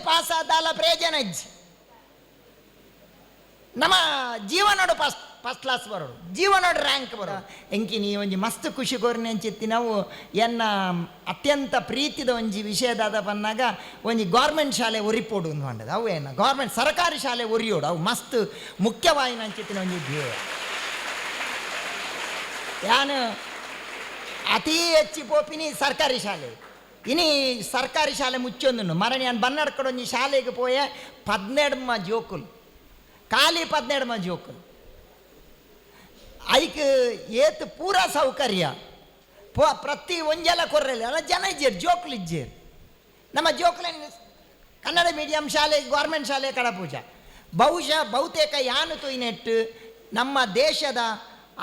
Pass ಆದಾಲ ಪ್ರಯೋಜನ ನಮ್ಮ ಜೀವನೋಡು first class ಬರೋಡು, ಜೀವನೋಡು rank ಬರೋಡು. ಎಂಕಿ ನೀ ಒಂಜಿ ಮಸ್ತ್ ಖುಷಿ ಕೋರ್ನೆ ಅಂಚಿತ್ತಿ ನಾವು ಎನ್ನ ಅತ್ಯಂತ ಪ್ರೀತಿದ ಒಂಜಿ ವಿಷಯದಾದ ಬಂದಾಗ ಒಂಜಿ ಗೌರ್ಮೆಂಟ್ ಶಾಲೆ ಒರಿಪೋಡು ಅಂದದು. ಅವು ಏನು ಗೌರ್ಮೆಂಟ್ ಸರ್ಕಾರಿ ಶಾಲೆ ಒರಿಯೋಡು ಅವು ಮಸ್ತ್ ಮುಖ್ಯವಾಯಿನ ಅಂಚಿತ್ತಿನ ಒಂಜಿ ಧ್ಯೇಯ. ಯಾನು ಅತೀ ಹೆಚ್ಚಿ ಪೋಪಿನಿ ಸರ್ಕಾರಿ ಶಾಲೆ. ಇನಿ ಸರ್ಕಾರಿ ಶಾಲೆ ಮುಚ್ಚೊಂದು ಮರಣಿ ನಾನು ಬನ್ನಡ್ಕಡೆ ಒಂಜಿ ಶಾಲೆಗೆ ಪೋಯೆ 12 ಜೋಕುಲು ಖಾಲಿ 12 ಜೋಕುಲು ಐಕ್ ಏತ್ ಪೂರ ಸೌಕರ್ಯ ಪ್ರತಿ ಒಂಜೆಲ್ಲ ಕೊರ್ರೆಲ್ಲ ಅಲ್ಲ ಜನ ಇಜ್ಜೇರು ಜೋಕುಲು ಇಜ್ಜೇರು. ನಮ್ಮ ಜೋಕುಲ ಕನ್ನಡ ಮೀಡಿಯಂ ಶಾಲೆ ಗೌರ್ಮೆಂಟ್ ಶಾಲೆ ಕಡಪೂಜ ಬಹುತೇಕ ಯಾನು ತುಯ್ನೆಟ್ಟು ನಮ್ಮ ದೇಶದ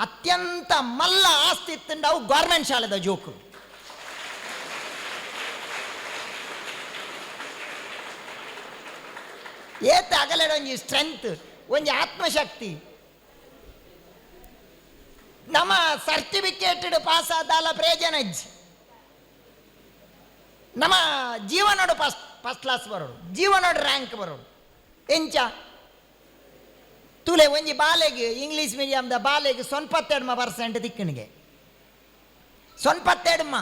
ಅತ್ಯಂತ ಮಲ್ಲ ಆಸ್ತಿ ಇತ್ತಂಡು ಅವು ಗೌರ್ಮೆಂಟ್ ಶಾಲೆದ ಜೋಕುಲು. ಏತ್ ಅಗಲೆಡ ಒಂಜಿ ಸ್ಟ್ರೆಂತ್ ಒಂಜಿ ಆತ್ಮಶಕ್ತಿ. ನಮ್ಮ ಸರ್ಟಿಫಿಕೇಟೆಡ್ ಪಾಸ್ ಆದಾಲ ಪ್ರಯೋಜನ ನಮ್ಮ ಜೀವನೋಡು ಫಸ್ಟ್ ಕ್ಲಾಸ್ ಬರೋಡು, ಜೀವನೋಡು ರ್ಯಾಂಕ್ ಬರೋಡು. ಎಂಚ ತುಲೆ ಒಂಜಿ ಬಾಲೆಗೆ ಇಂಗ್ಲೀಷ್ ಮೀಡಿಯಮ್ದ ಬಾಲೆಗೆ 92% ದಿಕ್ಕಣಿಗೆ 92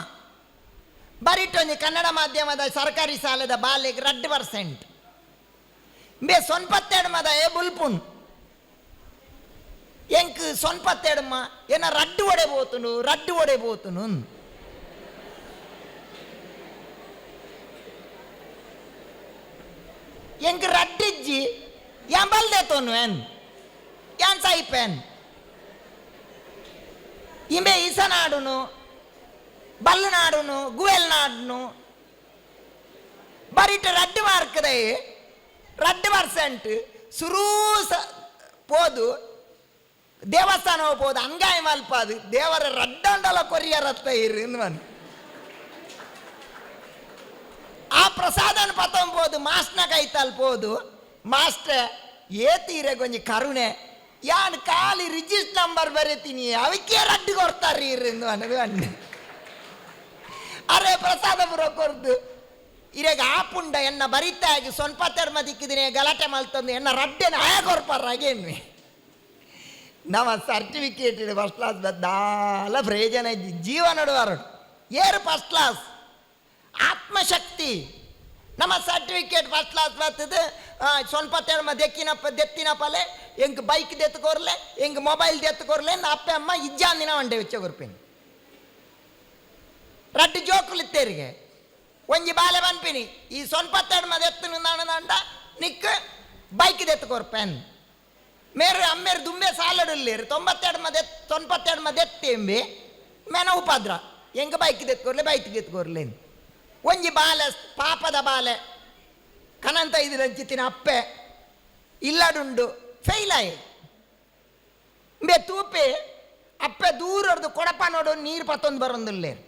ಬರಿಟ್ಟೊಂಜಿ ಕನ್ನಡ ಮಾಧ್ಯಮದ ಸರ್ಕಾರಿ ಶಾಲೆದ ಬಾಲೆಗೆ 2% ಬೇ 92 ಏ ಬುಲ್ಪುನ್ ಎಂಕ್ 92 ಏನ ರಡ್ಡು ಒಡೆ ಬೋತುನು ಎಂಕ್ ರಡ್ಡಿಜ್ಜಿ ಯಾನ್ ಬಲ್ದೇತೋನು ಯಾನ್ ಸೈಪೆನ್ ಇಂಬೆ ಈಸನಾಡುನು ಬಲ್ನಾಡುನು ಗುವೆಲ್ನಾಡುನು ಬರಿಟ್ 2 ಮಾರ್ಕ್ದೆ 2% ಸುರೂ ಪೋದು ದೇವಸ್ಥಾನ ಹೋಗ್ಬೋದು ಅಂಗಾಯ ಮಲ್ಪಾದು ದೇವರ ರಡ್ಡಂಡಲ ಕೊರಿಯರತ್ತ ಇರುವನ್ ಆ ಪ್ರಸಾದನ ಪತ್ತಂಬೋದು ಮಾಸ್ಟ್ನ ಕೈತಲ್ಪೋದು ಮಾಸ್ಟರ್ ಏತೀರೆ ಕೊಂಚ ಕರುಣೆ ಯಾನ್ ಖಾಲಿ ರಿಜಿಸ್ಟರ್ ನಂಬರ್ ಬರೀತೀನಿ ಅವಕ್ಕೆ ರಡ್ಡು ಕೊಡ್ತಾರ್ರಿ ಇರು ಅನ್ನೋದು ಅಣ್ಣ ಅರೆ ಪ್ರಸಾದ ಪುರ ಕೊರ್ದು ಇರೆಗ ಆಪುಂಡ ಎನ್ನ ಬರಿತಾಗಿ 92 ದಿಕ್ಕಿದಿನೇ ಗಲಾಟೆ ಮಲ್ತಂದು ಎನ್ನ ರಡ್ಡೆನ ಆಯ ಕೊರ್ಪಾರಾಗೇನ್ವಿ ನಮ್ಮ ಸರ್ಟಿಫಿಕೇಟೆಡ್ ಫಸ್ಟ್ ಕ್ಲಾಸ್ ಬದ್ದಾಲ ಪ್ರಯೋಜನ ಜೀವನಡು ಹೊರಡು ಏರು ಫಸ್ಟ್ ಕ್ಲಾಸ್ ಆತ್ಮಶಕ್ತಿ. ನಮ್ಮ ಸರ್ಟಿಫಿಕೇಟ್ ಫಸ್ಟ್ ಕ್ಲಾಸ್ ಬರ್ತದೆ 92 ದೆತ್ತಿನ ಪಲೆ ಎಂಕ್ ಬೈಕ್ ದೆತ್ತುಕೊರ್ಲೆ ಎಂಕ್ ಮೊಬೈಲ್ ದೆತ್ತುಕೊರ್ಲೆ ಅಪ್ಪ ಅಮ್ಮ ಇಜ್ಜಾಂದಿನ ಒಂಡೆ ವೆಚ್ಚ ಕೊರ್ಪಿನಿ ರಡ್ಡು ಜೋಕುಲಿತ್ತೇರಿಗೆ ಒಂಜಿ ಬಾಲೆ ಬನ್ಪಿನಿ ಈ 92 ಎತ್ತು ನಾಡ ನಿಕ್ ಬೈಕ್ ದೆತ್ತುಕೊರ್ಪೆನ್ ಮೇರೆ ಅಮ್ಮೇರು ದುಂಬೆ ಸಾಲಡುಲ್ಲೇರು 92 ಎತ್ತೆಂಬೆ ಮೇನ ಉಪದ್ರ ಎಂಗ ಬೈಕ್ ದೆತ್ಕೊರ್ಲೆ ಒಂಜಿ ಬಾಲೆ ಪಾಪದ ಬಾಲೆ ಕನಂತ ಇದಿರಂಚಿತ್ತಿನ ಅಪ್ಪೆ ಇಲ್ಲಡುಂಡು ಫೈಲಾಯ್ ಬೆ ತೂಪೆ ಅಪ್ಪೆ ದೂರದ್ದು ಕೊಡಪ ನೋಡು ನೀರು ಪತ್ತೊಂದು ಬರೊಂದುಲ್ಲೇರು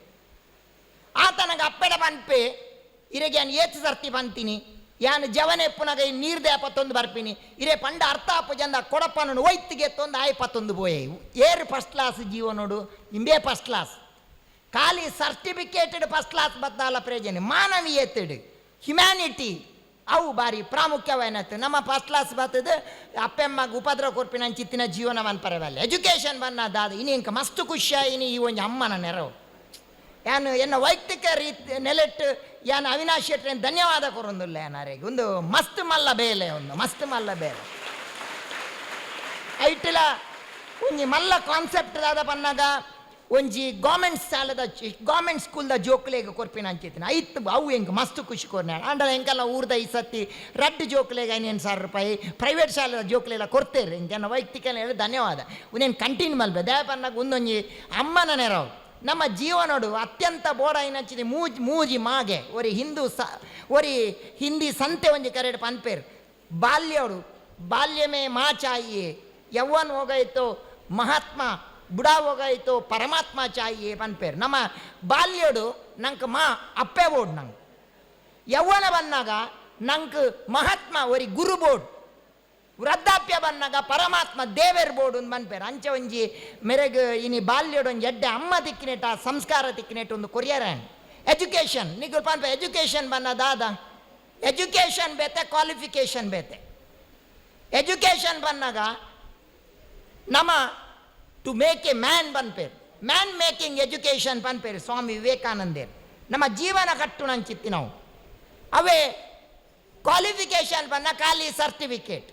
ಆತನಗ ಅಪ್ಪೆಡ ಪನ್ಪೆ ಇರೆಗೆ ಯಾನು ಏತು ಸರ್ತಿ ಬಂತೀನಿ ಯಾನು ಜವನೆ ಪುನಗ ನೀರು ದೇ ಪತ್ತೊಂದು ಬರ್ಪಿನಿ ಇರೇ ಪಂಡ ಅರ್ಥ ಅಪ್ಪ ಜಂದ ಕೊಡಪ್ಪನನ್ನು ಒಯ್ತಿಗೆ ತೊಂದು ಆಯ್ ಪತ್ತೊಂದು ಬೋಯೆ ಏರು ಫಸ್ಟ್ ಕ್ಲಾಸ್ ಜೀವನೋಡು ಇಂಬೇ ಫಸ್ಟ್ ಕ್ಲಾಸ್ ಖಾಲಿ ಸರ್ಟಿಫಿಕೇಟೆಡ್ ಫಸ್ಟ್ ಕ್ಲಾಸ್ ಬದ್ದಾಲ ಪ್ರಯೋಜನ ಮಾನವೀಯತೆಡ್ ಹ್ಯುಮ್ಯಾನಿಟಿ ಅವು ಬಾರಿ ಪ್ರಾಮುಖ್ಯವಾಯಿನತ್ತು. ನಮ್ಮ ಫಸ್ಟ್ ಕ್ಲಾಸ್ ಬರ್ತದೆ ಅಪ್ಪೆಮ್ಮಗೆ ಉಪದ್ರ ಕೊರ್ಪಿನ ಚಿತ್ತಿನ ಜೀವನವನ್ನು ಪರವಲ್ಲ ಎಜುಕೇಷನ್ ಬನ್ನದಾದ ಇನ್ನಿಂಕ ಮಸ್ತ್ ಖುಷಿಯಾಯಿನಿ ಈ ಒಂದು ಅಮ್ಮನ ನೆರವು ಯಾನು ಎನ್ನ ವೈಯಕ್ತಿಕ ರೀತಿ ನೆಲೆಟ್ಟು ಯಾನು ಅವಿನಾಶ್ ಶೆಟ್ಟಿ ಧನ್ಯವಾದ ಕೊರೊಂದುಲ್ಲ ಏನಾರಿಗೆ ಒಂದು ಮಸ್ತ್ ಮಲ್ಲ ಬೇಲೆ ಐಟಿಲ ಒಂಜಿ ಮಲ್ಲ ಕಾನ್ಸೆಪ್ಟ್ ದಾದ ಪನ್ನಾಗ ಒಂಜಿ ಗೌರ್ಮೆಂಟ್ ಸ್ಕೂಲ್ದ ಜೋಕ್ಲೆಗೆ ಕೊರ್ಪಿನ ಅಂಚಿತ್ತಿನ ಐತ್ ಅವು ಹೆಂಗೆ ಮಸ್ತ್ ಖುಷಿ ಕೊರ್ನೆ ಅಂಡಲ ಹೆಂಗೆಲ್ಲ ಊರ್ದ ಈ ಸತಿ ರಡ್ಡು ಜೋಕ್ಲೆಗೆ 5,000 ರೂಪಾಯಿ ಪ್ರೈವೇಟ್ ಶಾಲೆದ ಜೋಕ್ಲೆಲ್ಲ ಕೊಡ್ತೇವೆ ಹಿಂಗೆ ವೈಯಕ್ತಿಕ ಹೇಳಿ ಧನ್ಯವಾದ ಒಂದೇನು ಕಂಟಿನ್ಯೂ ಮಲ್ಬೆ ದಯ ಪನ್ನಾಗ ಒಂದೊಂಜಿ ಅಮ್ಮನ ನೆರವು ನಮ್ಮ ಜೀವನೋಡು ಅತ್ಯಂತ ಬೋಡ ಏನಚ್ಚಿದೆ ಮೂಜಿ ಮಾಗೆ ಒರಿ ಹಿಂದಿ ಸಂತೆ ಒಂಜಿ ಕರೆಡ್ ಪನ್ಪೇರು ಬಾಲ್ಯೋಡು ಬಾಲ್ಯಮೇ ಮಾ ಚಾಯಿಯೇ ಯವ್ವನ್ ಹೋಗಾಯ್ತು ಮಹಾತ್ಮ ಬುಡಾ ಹೋಗಾಯ್ತು ಪರಮಾತ್ಮ ಚಾಯಿಯೇ ಪನ್ಪೇರು ನಮ್ಮ ಬಾಲ್ಯೋಡು ನಂಗೆ ಅಪ್ಪೆ ಬೋರ್ಡ್ ನಂಗೆ ಯವ್ವನ ಬಂದಾಗ ನಂಗೆ ಮಹಾತ್ಮ ಒರಿ ಗುರು ಬೋರ್ಡ್ ವೃದ್ಧಾಪ್ಯ ಬಂದಾಗ ಪರಮಾತ್ಮ ದೇವೇರ್ ಬೋರ್ಡ್ ಒಂದು ಬನ್ಪೇರು ಅಂಚೆ ಒಂಜಿ ಮೆರೆಗ್ ಇನಿ ಬಾಲ್ಯೋಡು ಒಂಜಿ ಎಡ್ಡೆ ಅಮ್ಮ ತಿಕ್ಕಿನೇಟ ಸಂಸ್ಕಾರ ತಿಕ್ಕಿನೇಟ ಒಂದು ಕೊರಿಯರ್ ಎಜುಕೇಷನ್ ನಿಗು ಪನ್ಪೆ ಎಜುಕೇಷನ್ ಬನ್ನ ದಾದ ಎಜುಕೇಷನ್ ಬೇತೆ, ಕ್ವಾಲಿಫಿಕೇಷನ್ ಬೇತೆ. ಎಜುಕೇಷನ್ ಬಂದಾಗ ನಮ್ಮ ಟು ಮೇಕ್ ಎ ಮ್ಯಾನ್ ಬಂದ್ಪೇರು, ಮ್ಯಾನ್ ಮೇಕಿಂಗ್ ಎಜುಕೇಷನ್ ಬಂದ್ಪೇರು ಸ್ವಾಮಿ ವಿವೇಕಾನಂದೇರು. ನಮ್ಮ ಜೀವನ ಕಟ್ಟು ನಂಚಿತ್ತಿ ನಾವು ಅವೇ ಕ್ವಾಲಿಫಿಕೇಷನ್ ಬನ್ನ ಖಾಲಿ certificate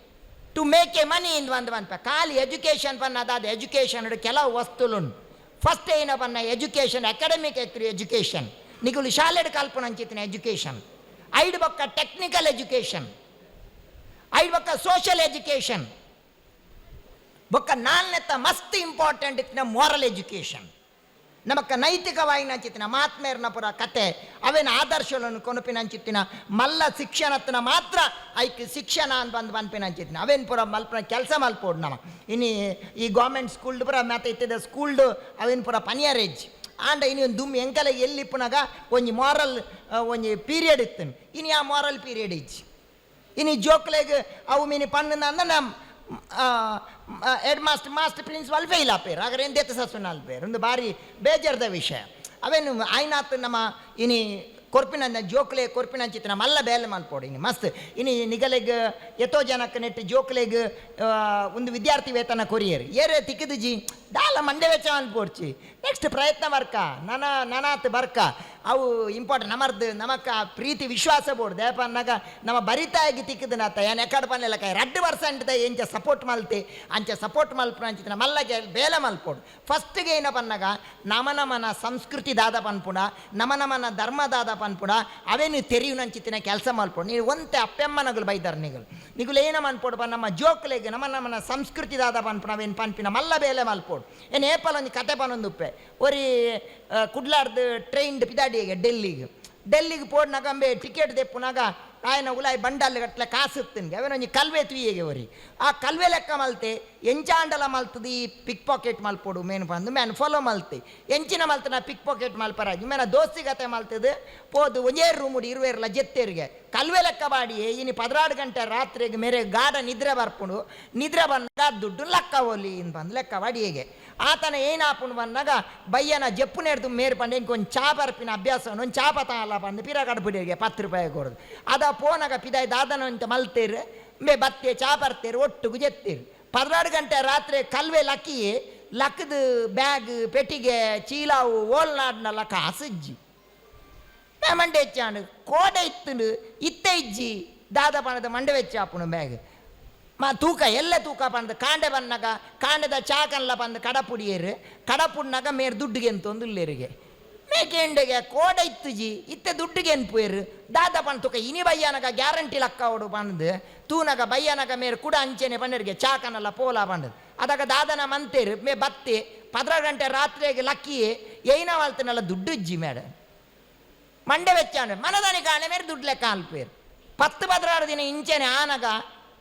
to make a money ಇಂದು ಬಂದ್ಪ. ಖಾಲಿ ಎಜುಕೇಷನ್ ಬನ್ನದಾದ ಎಜುಕೇಷನ್ ಕೆಲವು ವಸ್ತುಲುಂಡು. ಫಸ್ಟ್ ಏನ ಬನ್ನ ಎಜುಕೇಷನ್ ಅಕಾಡೆಮಿಕ್ ಎಜುಕೇಷನ್ ನಿಗುಲು ಶಾಲೆಡ್ ಕಲ್ಪನ ಅಂಚಿತ್ತಿನ ಎಜುಕೇಷನ್. ಐದು ಬೊಕ್ಕ ಟೆಕ್ನಿಕಲ್ ಎಜುಕೇಷನ್, ಐದು ಬೊಕ್ಕ ಸೋಷಿಯಲ್ ಎಜುಕೇಷನ್, ಬೊಕ್ಕ ನಾಲ್ನೆತ್ತ ಮಸ್ತ್ ಇಂಪಾರ್ಟೆಂಟ್ ಇತ್ತಿನ ಮೋರಲ್ ಎಜುಕೇಷನ್. ನಮಕ್ಕ ನೈತಿಕವಾಯಿನಂಚಿತ್ತಿನ ಮಹಾತ್ಮೇರ್ನ ಪುರ ಕತೆ ಅವೇನ ಆದರ್ಶಗಳನ್ನು ಕೊನಪಿನಂಚಿತ್ತಿನ ಮಲ್ಲ ಶಿಕ್ಷಣತ್ತಿನ ಮಾತ್ರ ಐಕ್ ಶಿಕ್ಷಣ ಅಂತ ಬಂದು ಬಂಪಿನಂಚಿತ್ತಿನ ಅವೇನು ಪುರ ಮಲ್ಪನ ಕೆಲಸ ಮಲ್ಪೋಡು. ನಮ್ಮ ಇನ್ನು ಈ ಗೌರ್ಮೆಂಟ್ ಸ್ಕೂಲ್ಡು ಪುರ ಮತ್ತೆ ಇತ್ತಿದ ಸ್ಕೂಲ್ಡು ಅವೇನು ಪುರ ಪನಿಯರೇಜ್ ಆಂಡ ಇನ್ನು ಒಂದು ದುಮ್ಮಿ ಎಂಕಲೆಗೆ ಎಲ್ಲಿಪ್ಪನಾಗ ಒಂಜಿ ಮಾರಲ್ ಒಂಜಿ ಪೀರಿಯಡ್ ಇತ್ತು. ಇನ್ನು ಆ ಮಾರಲ್ ಪೀರಿಯಡ್ ಇಜ್ಜಿ ಇನ್ನು ಜೋಕ್ಲೆಗ್ ಅವು ಮೀನಿ ಪಣ್ಣನ ಅಂದ ನಮ್ಮ ಹೆಡ್ ಮಾಸ್ಟರ್ ಪ್ರಿನ್ಸಿಪಾಲ್ ಫೇಲ್ ಆಪೇರು ಹಾಗಾದ್ರೆ ಏನು ದೇತ ಸಸ್ವನ ಅಲ್ಪೇರು ಒಂದು ಭಾರಿ ಬೇಜಾರದ ವಿಷಯ. ಅವೇನು ಆಯ್ನಾತ್ ನಮ್ಮ ಇನಿ ಕೊರ್ಪಿನ ಜೋಕ್ಲೆ ಕೊರ್ಪಿನ ಚಿತ್ರ ಮಲ್ಲ ಬೇಲೆ ಮಲ್ಪೋಡು. ಇನ್ನು ಮಸ್ತ್ ಇನ್ನು ನಿಗಲೆಗ್ ಎತ್ತೋ ಜನಕ್ಕೆ ನೆಟ್ಟು ಜೋಕ್ಲೆಗ್ ಒಂದು ವಿದ್ಯಾರ್ಥಿ ವೇತನ ಕೊರಿಯರು ಏರೇ ತಿಕ್ಕಿದು ಜಿ ದಾಲ ಮಂಡೆ ವೆಚ್ಚ ಮಲ್ಪೋಡ್ಚಿ ನೆಕ್ಸ್ಟ್ ಪ್ರಯತ್ನ ಬರ್ಕ ನನಾತ್ ಬರ್ಕ ಅವು ಇಂಪಾರ್ಟೆಂಟ್ ನಮರ್ದು ನಮಕ್ಕ ಪ್ರೀತಿ ವಿಶ್ವಾಸ ಬೋಡು ದೇಪ ಅನ್ನಾಗ ನಮ್ಮ ಬರಿತಾಗಿ ತಿಕ್ಕಿದ ನಾತ ಏನು ಎಕಡೆ ಪನ್ನೆಲ್ಲ ಕೈ 2% ಎಂಚ ಸಪೋರ್ಟ್ ಮಲ್ತೆ ಅಂಚೆ ಸಪೋರ್ಟ್ ಮಲ್ಪನ ಅಂಚಿನ ಮಲ್ಲಗೆ ಬೇಲೆ ಮಲ್ಪೋಡು. ಫಸ್ಟ್ಗೆ ಏನ ಪನ್ನಾಗ ನಮನ ಸಂಸ್ಕೃತಿ ದಾದ ಪನ್ಪುಡ ನಮನ ಧರ್ಮ ದಾದ ಪನ್ಪುಡ ಅವೇನು ತೆರಿಯುನಂಚಿತ್ತಿನ ಕೆಲಸ ಮಲ್ಪೋಡು. ನೀವು ಒಂತೆ ಅಪ್ಪೆಮ್ಮನಗಳು ಬೈದಾರೆ ನಿಗುಲು ಏನ ಮನ್ಪೋಡು ಪನ್ ನಮ್ಮ ಜೋಕ್ಲೆಗೆ ನಮನ ಸಂಸ್ಕೃತಿ ದಾದ ಪನ್ಪುಣ ಅವೇನು ಪನ್ಪಿನ ಮಲ್ಲ ಬೇಲೆ ಮಲ್ಪೋಡು. ಏನು ಏಪಲ್ ಒಂದು ಕತೆ ಪನೊಂದುಪ್ಪೆ ಒರಿ ಕುಡ್ಲಾರ್ದು ಟ್ರೈನ್ಡ್ ಪಿದಾಡಿಗೆ ಡೆಲ್ಲಿಗೆ ಪೋಡ್ನಾಗಂಬೆ ಟಿಕೆಟ್ ತೆಪ್ಪುನಾಗ ಆಯ್ನ ಉಲಾಯ್ ಬಂಡಲ್ ಗಟ್ಲೆ ಕಾಸು ಇತ್ತಿನ್ಗೆ ಅವೇನೊಂದು ಕಲ್ವೆ ತುಯಿಗೆ ಒರಿ ಆ ಕಲ್ವೆ ಲೆಕ್ಕ ಮಲ್ತೆ ಎಂಚಾಂಡಲ ಮಲ್ತದ ಈ ಪಿಕ್ ಪಾಕೆಟ್ ಮಲ್ಪೋಡು ಮೇನು ಬಂದು ಮ್ಯಾನ್ ಫಾಲೋ ಮಲ್ತೆ ಎಂಚಿನ ಮಲ್ತನ ಪಿಕ್ ಪಾಕೆಟ್ ಮಲ್ಪರಾಜ್ ಮೇನ ದೋಸ್ತಿಗತೆ ಮಲ್ತದು ಪೋದು ಒಂಜೇರು ರೂಮುಡು ಇರುವೆರ್ಲ ಜೆತ್ತೇರಿಗೆ ಕಲ್ವೆ ಲೆಕ್ಕ ಬಾಡಿ ಇನ್ನು 16 ಗಂಟೆ ರಾತ್ರಿಗೆ ಮೇರೆ ಗಾಢ ನಿದ್ರೆ ಬರ್ಪುಂಡು ನಿದ್ರೆ ಬಂದಾಗ ದುಡ್ಡು ಲೆಕ್ಕ ಒಲಿ ಇನ್ ಬಂದು ಲೆಕ್ಕ ಬಾಡಿಯೇಗೆ ಆತನ ಏನಾಪುಂಡು ಬಂದಾಗ ಬಯ್ಯನ ಜಪ್ಪು ನೆಡ್ದು ಮೇರು ಪಂಡು ಇಂಕೊಂದು ಚಾ ಬರ್ಪಿನ ಅಭ್ಯಾಸ ಒಂದು ಚಾ ಪತಾಲ ಬಂದು ಪಿರ ಕಡ್ಬಿಡಿಗೆ 10 ರೂಪಾಯಿ ಕೊಡೋದು ಅದ ಪೋನಾಗ ಪಿದಾಯ್ ದಾದನಂತ ಮಲ್ತೇರು ಮೇ ಬತ್ತೆ ಚಾ ಬರ್ತೇರು ಒಟ್ಟಿಗೆ ಜೆತ್ತೇರು 16 ಗಂಟೆ ರಾತ್ರಿ ಕಲ್ವೆ ಲಕ್ಕಿ ಲಕ್ಕದು ಬ್ಯಾಗ್ ಪೆಟ್ಟಿಗೆ ಚೀಲಾವು ಓಲ್ನಾಡ್ನಲ್ಲ ಕಾಸಜ್ಜಿ ಮಂಡೆ ಹೆಚ್ಚಾಂಡು ಕೋಡೆ ಇತ್ತು ಇತ್ತೆ ಇಜ್ಜಿ ದಾದ ಪಣದ ಮಂಡೆ ವೆಚ್ಚ ಆಪುಣು ಬ್ಯಾಗ್ ತೂಕ ಎಲ್ಲ ತೂಕ ಪಂದು ಕಾಂಡೆ ಬನ್ನಾಗ ಕಾಂಡೆದ ಚಾಕನ್ಲ ಬಂದು ಕಡಪುಡಿಯರು ಕಡಪುಡ್ನಾಗ ಮೇರು ದುಡ್ಡಿಗೆ ಅಂತ ಒಂದು ಇಲ್ಲೇರಿಗೆ ಮೇಕೆಂಡೆಗೆ ಕೋಡೆ ಇತ್ತು ಜಿ ಇತ್ತೆ ದುಡ್ಡಿಗೆ ಅನ್ಪುಯರು ದಾದ ಪಣ ತೂಕ ಇನಿ ಬಯ್ಯನಗ ಗ್ಯಾರಂಟಿ ಲಕ್ಕ ಅವಡು ಬಂದು ತೂನಗ ಬಯ್ಯನಗ ಮೇರು ಕೂಡ ಅಂಚೆನೆ ಪಂಡರಿಗೆ ಚಾಕನಲ್ಲ ಪೋಲ ಬಂದದು ಅದಾಗ ದಾದನ ಮಂತೇರು ಮೇ ಬತ್ತೆ 16 ಗಂಟೆ ರಾತ್ರಿಗೆ ಲಕ್ಕಿಯೇ ಏನ ವಾಳ್ತನಲ್ಲ ದುಡ್ಡು ಇಜ್ಜಿ ಮೇಡ ಮಂಡೆ ವೆಚ್ಚಾಂಡು ಮನದಾನಿ ಕಾಣೆ ಮೇರೆ ದುಡ್ಡು ಲೆಕ್ಕ ಅಲ್ಪೇರು 10-16 ದಿನ ಇಂಚೆನೆ ಆನಗ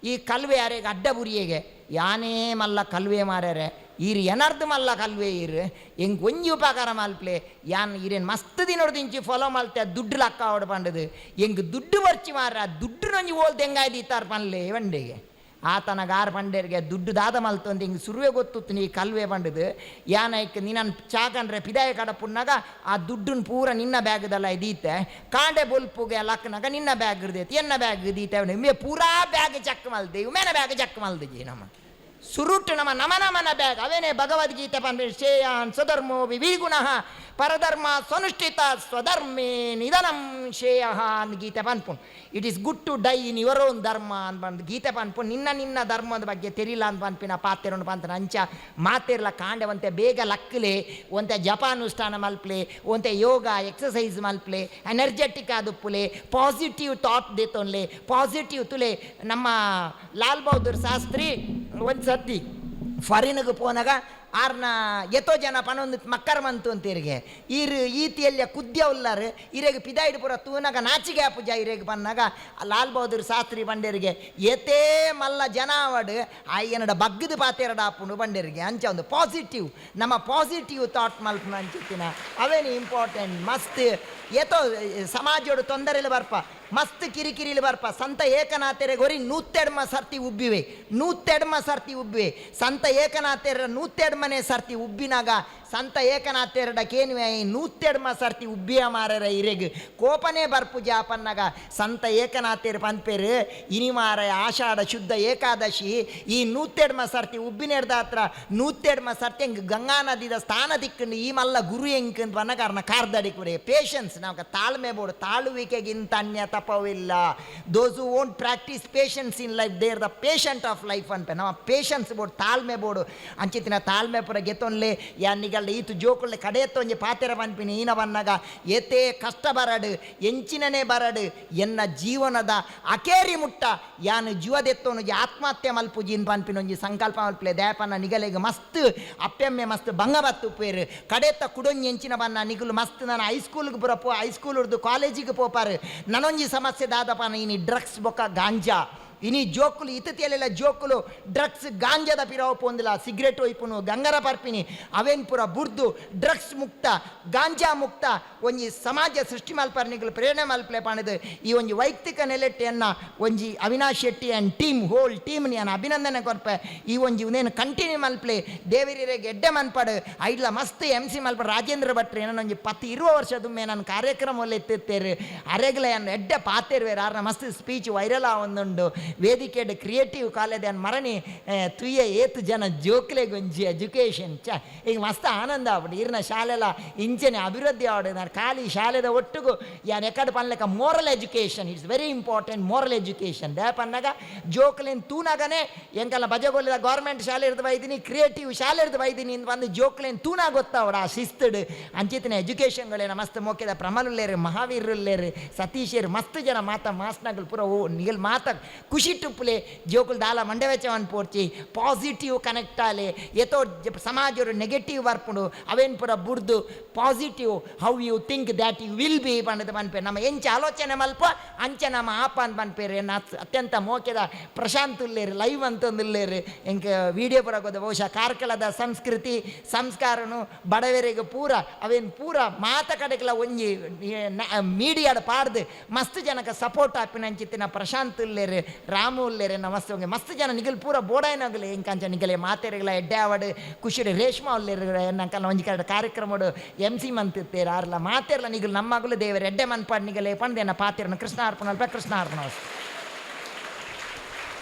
ಈ ಕಲ್ವೆ ಯಾರಿಗೆ ಅಡ್ಡ ಬುರಿಯೇಗೆ ಯಾನೇ ಮಲ್ಲ ಕಲ್ವೆ ಮಾರ್ಯಾರೆ ಈರು ಎನರ್ದು ಮಲ್ಲ ಕಲ್ವೆ ಈರು ಹೆಂಗೆ ಒಂಜಿ ಉಪಕಾರ ಮಲ್ಪ್ಲೆ ಯಾನ್ ಈರೇನು ಮಸ್ತ್ ದಿನೋಡ್ದು ಇಂಚಿ ಫಾಲೋ ಮಲ್ತೆ ದುಡ್ಡು ಲಕ್ಕ ಹೊಡ್ ಪಂಡದು ಹೆಂಗೆ ದುಡ್ಡು ಬರ್ಚಿ ಮಾರ ದುಡ್ಡು ನೊಂಜಿ ಹೋಲ್ದು ಹೆಂಗಾಯ್ದು ಇತ್ತಾರ ಪನ್ಲೆ ಬಂಡೆಗೆ ಆತನ ಗಾರ್ ಪಂಡೇರಿಗೆ ದುಡ್ಡು ದಾದ ಮಲ್ತಂದು ಹಿಂಗೆ ಸುರುವೆ ಗೊತ್ತು ನೀ ಕಲ್ವೆ ಬಂಡದು ಯಾನೈಕ್ ನೀನನ್ನು ಚಾಕಂಡ್ರೆ ಪಿದಾಯ ಕಡಪುನ್ನಾಗ ಆ ದುಡ್ಡನ್ನ ಪೂರ ನಿನ್ನ ಬ್ಯಾಗ್ದಲ್ಲ ಇದೀತೆ ಕಾಂಡೆ ಬೊಲ್ಪುಗೆ ಲಕ್ಕನಾಗ ನಿನ್ನ ಬ್ಯಾಗ್ ಇರ್ದೈತಿ ಎನ್ನ ಬ್ಯಾಗ್ ಇದೀತೆ ಮೇ ಪೂರಾ ಬ್ಯಾಗ್ ಚಕ್ ಮಲ್ದೆ ಮೇನ ಬ್ಯಾಗ್ ಚಕ್ ಮಲ್ದಜಿ ನಮ್ಮ ಸುರುಟ್ಟು ನಮನ ಬ್ಯಾಗ್ ಅವೇನೇ ಭಗವದ್ಗೀತೆ ಬಂದ್ರೆ ಶ್ರೇಯಾನ್ ಸ್ವಧರ್ಮೋ ವಿವಿಗುಣಃ ಪರಧರ್ಮ ಸ್ವನುಷ್ಠಿತ ಸ್ವಧರ್ಮೇ ನಿಧನಂ ಶ್ರೇಯ ಅಂದ್ ಗೀತೆ ಪನ್ಪುಣ್ it is good to die in your own dharma ಅಂತ ಬಂದು ಗೀತೆ ಪನ್ಪುಣ್ ನಿನ್ನ ಧರ್ಮದ ಬಗ್ಗೆ ತೆರಿಲ್ಲ ಅಂತ ಪನ್ಪಿನ ಪಾತೆರೊಂಡು ಪಂತನ ಅಂಚ ಮಾತೇರ್ಲ ಕಾಂಡೆ ಒಂತೆ ಬೇಗ ಲಕ್ಕಲೆ ಒಂತೆ ಜಪಾನುಷ್ಠಾನ ಮಲ್ಪ್ಲೆ ಒಂತೆ ಯೋಗ ಎಕ್ಸಸೈಸ್ ಮಲ್ಪ್ಲೆ ಎನರ್ಜೆಟಿಕ್ ಆದುಪ್ಪುಲೆ ಪಾಸಿಟಿವ್ ಥಾಟ್ ದೇತೊನ್ಲೆ ಪಾಸಿಟಿವ್ ತುಲೆ ನಮ್ಮ ಲಾಲ್ ಬಹದ್ದೂರ್ ಶಾಸ್ತ್ರಿ ಒಂದು ಸತಿ ಫರಿನಿಗೆ ಪೋನಾಗ ಆರ್ನ ಎತ್ತೋ ಜನ ಪನೊಂದು ಮಕ್ಕರ್ ಮಂತು ಅಂತೀರಿಗೆ ಈತಿಯಲ್ಲಿ ಕುದ್ಯ ಉಲ್ಲಾರು ಇರೆಗೆ ಪಿದಾಯಿಡ್ ಪುರ ತೂನಾಗ ನಾಚಿಗೆ ಪೂಜಾ ಇರೆಗೆ ಬಂದಾಗ ಲಾಲ್ ಬಹದ್ದೂರ್ ಶಾಸ್ತ್ರಿ ಬಂಡೇರಿಗೆ ಏತೇ ಮಲ್ಲ ಜನ ಅವಡು ಆಯ್ಯನಡ ಬಗ್ಗದ ಪಾತೆರಡ ಆಪುಂಡು ಬಂಡೇರಿಗೆ ಅಂಚ ಒಂದು ಪಾಸಿಟಿವ್ ನಮ್ಮ ಪಾಸಿಟಿವ್ ಥಾಟ್ ಮಲ್ಪನ ಅಂಚಿತ್ತಿನ ಅವೇನು ಇಂಪಾರ್ಟೆಂಟ್ ಮಸ್ತ್ ಏತೋ ಸಮಾಜೋಡು ತೊಂದರೆಲಿ ಬರ್ಪ ಮಸ್ತ್ ಕಿರಿಕಿರಿಲಿ ಬರ್ಪ ಸಂತ ಏಕನಾಥೆರೆ ಗೊರಿ 102 ಸರ್ತಿ ಉಬ್ಬಿವೆ ಸಂತ ಏಕನಾಥೆರ 102 ಸರ್ತಿ ಉಬ್ಬಿನಾಗ ಸಂತ ಏಕನಾಥೇರಡ ಕೇನುವೆ ನೂತ್ತೆಡ್ಮ ಸರ್ತಿ ಉಬ್ಬಿಯ ಮಾರರ ಇರೆಗ್ ಕೋಪನೇ ಬರ್ಪು ಜಾಪನ್ನಗ ಸಂತ ಏಕನಾಥೇರು ಪಂಪೇರು ಇನಿ ಮಾರ ಆಷಾಢ ಶುದ್ಧ ಏಕಾದಶಿ ಈ ನೂತ್ತೆಡ್ಮ ಸರ್ತಿ ಉಬ್ಬಿನೆಡ್ದ ಹತ್ರ ನೂತ್ತೆಡ್ಮ ಸರ್ತಿ ಹೆಂಗೆ ಗಂಗಾ ನದಿದ ಸ್ಥಾನ ದಿಕ್ಕಂಡು ಈ ಮಲ್ಲ ಗುರು ಹೆಂಗೆ ಅಂತ ಬನ್ನ ಕಾರಣ ಕಾರ್ದಡಿಕುಡೆ ಪೇಷನ್ಸ್ ನಾವು ತಾಳ್ಮೆ ಬೋಡು ತಾಳುವಿಕೆಗಿಂತ ಅನ್ಯ ತಪವಿಲ್ಲ. Those who won't practice patience in life they are the patient of life ಅಂತ ನಾವು ಪೇಷನ್ಸ್ ಬೋಡು ತಾಳ್ಮೆ ಬೋಡು ಅಂಚಿತ್ತಿನ ತಾಳ್ಮೆ ಪುರ ಗೆತ್ತೊನ್ಲೆ ಯಾನಿಗಲ್ಲ ಈತು ಜೋಕುಳ್ಳೆ ಕಡೆ ಎತ್ತೊಂಜಿ ಪಾತೆರ ಪನ್ಪಿನಿ ಈನ ಬನ್ನಗ ಏತೇ ಕಷ್ಟ ಬರಡು ಎಂಚಿನನೇ ಬರಡು ಎನ್ನ ಜೀವನದ ಅಕೇರಿ ಮುಟ್ಟ ಯಾನು ಜೀವದೆತ್ತೋನು ಆತ್ಮಹತ್ಯೆ ಮಲ್ಪುಜಿನ್ ಪನ್ಪಿನೊಂಜಿ ಸಂಕಲ್ಪ ಮಲ್ಪಲೆ ದಯಪನ್ನ ನಿಗಲೆಗೆ ಮಸ್ತ್ ಅಪ್ಪೆಮ್ಮೆ ಮಸ್ತ್ ಬಂಗಬತ್ತು ಉಪ್ಪೇರು ಕಡೆತ್ತ ಕುಡೊಂಜಿ ಎಂಚಿನ ಬನ್ನ ನಿಗುಲು ಮಸ್ತ್ ನಾನು ಹೈಸ್ಕೂಲ್ಗೆ ಬುರ ಪೋ ಹೈಸ್ಕೂಲ್ ಉರ್ದು ಕಾಲೇಜಿಗೆ ಪೋಪಾರು ನನೊಂಜಿ ಸಮಸ್ಯೆ ದಾದಪನ ಇನಿ ಡ್ರಗ್ಸ್ ಬೊಕ್ಕ ಗಾಂಜಾ ಇನಿ ಜೋಕುಲು ಇತತಿಯಲ್ಲೆಲ್ಲ ಜೋಕುಲು ಡ್ರಗ್ಸ್ ಗಾಂಜಾದ ಪಿರಾವು ಪೊಂದಿಲ್ಲ ಸಿಗರೇಟ್ ಒಯ್ಪುನು ಗಂಗರ ಪರ್ಪಿನಿ ಅವೇನು ಪುರ ಬುರ್ದು ಡ್ರಗ್ಸ್ ಮುಕ್ತ ಗಾಂಜಾ ಮುಕ್ತ ಒಂಜಿ ಸಮಾಜ ಸೃಷ್ಟಿ ಮಲ್ಪರ್ನಿಗಳು ಪ್ರೇರಣೆ ಮಲ್ಪಲೆ ಪಾಣಿದು ಈ ಒಂಜಿ ವೈಯಕ್ತಿಕ ನೆಲೆಟ್ಟೆಯನ್ನ ಒಂಜಿ Avinash Shetty and team whole team ನಾನು ಅಭಿನಂದನೆ ಕೊರ್ಪೆ ಈ ಒಂಜಿ ಉನೇನು ಕಂಟಿನ್ಯೂ ಮಲ್ಪಲೆ ದೇವರಿಗೆ ಎಡ್ಡೆ ಮನ್ಪಡು ಐಡ್ಲ ಮಸ್ತ್ MC ಮಲ್ಪ ರಾಜೇಂದ್ರ ಭಟ್ರು ಏನೋ ಒಂಜಿ 10-20 ವರ್ಷದುಮ್ಮೆ ನಾನು ಕಾರ್ಯಕ್ರಮದಲ್ಲಿ ಎತ್ತಿತ್ತೇರು ಅರೆಗ್ಲ ಎಡ್ಡೆ ಪಾತೇರುವೇರು ಆರ್ನ ಮಸ್ತ್ ಸ್ಪೀಚ್ ವೈರಲ್ ಆವೊಂದುಂಡು ವೇದಿಕೆಡ್ ಕ್ರಿಯೇಟಿವ್ ಕಾಲೇಜ್ ಅನ್ ಮರಣಿ ತುಯ್ಯ ಏತು ಜನ ಜೋಕ್ಲೆಗೊಂಜಿ ಎಜುಕೇಷನ್ ಈಗ ಮಸ್ತ್ ಆನಂದ ಆಗ್ಬಿಟ್ಟು ಇರ್ನ ಶಾಲೆಲ್ಲ ಇಂಚನೆ ಅಭಿವೃದ್ಧಿ ಆವಡು ನಾನು ಖಾಲಿ ಶಾಲೆದ ಒಟ್ಟಿಗೂ ಯಾನ್ ಎಕಡೆ ಪನ್ಲೆಕ್ಕ moral education it's very important moral education ದೇ ಪನ್ನಾಗ ಜೋಕ್ಲೇನು ತೂನಾಗನೇ ಎಂಕಲ್ಲ ಬಜಗೊಲ್ಲಿದ ಗೌರ್ಮೆಂಟ್ ಶಾಲೆ ಇರ್ದು ಬೈದಿನಿ ಕ್ರಿಯೇಟಿವ್ ಶಾಲೆ ಇರ್ದು ಬೈದಿನಿ ಅಂತ ಬಂದು ಜೋಕ್ಲೇನು ತೂನಾ ಗೊತ್ತಾವಡ ಆ ಶಿಸ್ತಡು ಅಂಚಿತ್ತಿನ ಎಜುಕೇಷನ್ಗಳೇನ ಮಸ್ತ್ ಮೋಕೆದ ಪ್ರಮಲುಲ್ಲೇರು ಮಹಾವೀರುಲ್ಲೇರು ಸತೀಶೇರು ಮಸ್ತ್ ಜನ ಮಾಸ್ನಗಳು ಪೂರ ಓ ನಿಗಲ್ ಖುಷಿ ಟುಪ್ಪಲೆ ಜೋಕುಲ್ ದಾಲ ಮಂಡವೆಚ್ಚವನ್ ಪೋರ್ಚಿ ಪಾಸಿಟಿವ್ ಕನೆಕ್ಟ್ ಆಲೆ ಎತೋ ಸಮಾಜರು ನೆಗೆಟಿವ್ ಬರ್ಪುಂಡು ಅವೇನು ಪುರ ಬುರ್ದು positive how you think that you will be ಪಂಡದ ಪನ್ಪೇರು ನಮ್ಮ ಎಂಚ ಆಲೋಚನೆ ಮಲ್ಪ ಅಂಚೆ ನಮ್ಮ ಆಪ ಅಂತ ಪನ್ಪೇರು ಏನು ಅತ್ಯಂತ ಮೋಕೆದ ಪ್ರಶಾಂತ್ ಉಲ್ಲೇರು ಲೈವ್ ಅಂತಂದುಲ್ಲೇರು ಎಂಕ ವಿಡಿಯೋ ಬರೋದ ಬಹುಶಃ ಕಾರ್ಕಳದ ಸಂಸ್ಕೃತಿ ಸಂಸ್ಕಾರನು ಬಡವರಿಗೆ ಪೂರ ಅವೇನು ಪೂರ ಮಾತ ಕಡೆಗೆಲ್ಲ ಒಂಜಿ ಮೀಡಿಯಾದ ಪಾಡ್ದು ಮಸ್ತ್ ಜನಕ್ಕೆ ಸಪೋರ್ಟ್ ಆಪಿನ ಅಂಚಿತ್ತಿನ ಪ್ರಶಾಂತ್ ಉಲ್ಲೇರು ರಾಮು ಉಲ್ಲೇರೆ ನಮಸ್ತೆ ಮಸ್ತ್ ಜನ ನಿಗಲ್ ಪೂರ ಬೋಡಾಯನಾಗಲಿ ಇಂಕಂಚ ನಿಗಲೆ ಮಾತೆರೆಗಳ ಎಡ್ಡೆ ಆವಡು ಖುಷಿಡೆ ರೇಷ್ಮಾ ಉಲ್ಲೇರು ನಂಕಲ್ಲ ಒಂಜಿ ಕಡೆ ಕಾರ್ಯಕ್ರಮಡು MC ಮಂತಿತ್ತೇರು ಆರ್ಲ ಮಾತೆರ್ಲ ನಿಗಲ್ ನಮ್ಮಗಲು ದೇವರು ಎಡ್ಡೆ ಮನ್ಪಾಡ್ ನಿಗಲೆ ಪಂದೇನ ಪಾತೆರನ ಕೃಷ್ಣ ಅರ್ಪಣ ಕೃಷ್ಣ ಅರ್ಪಣ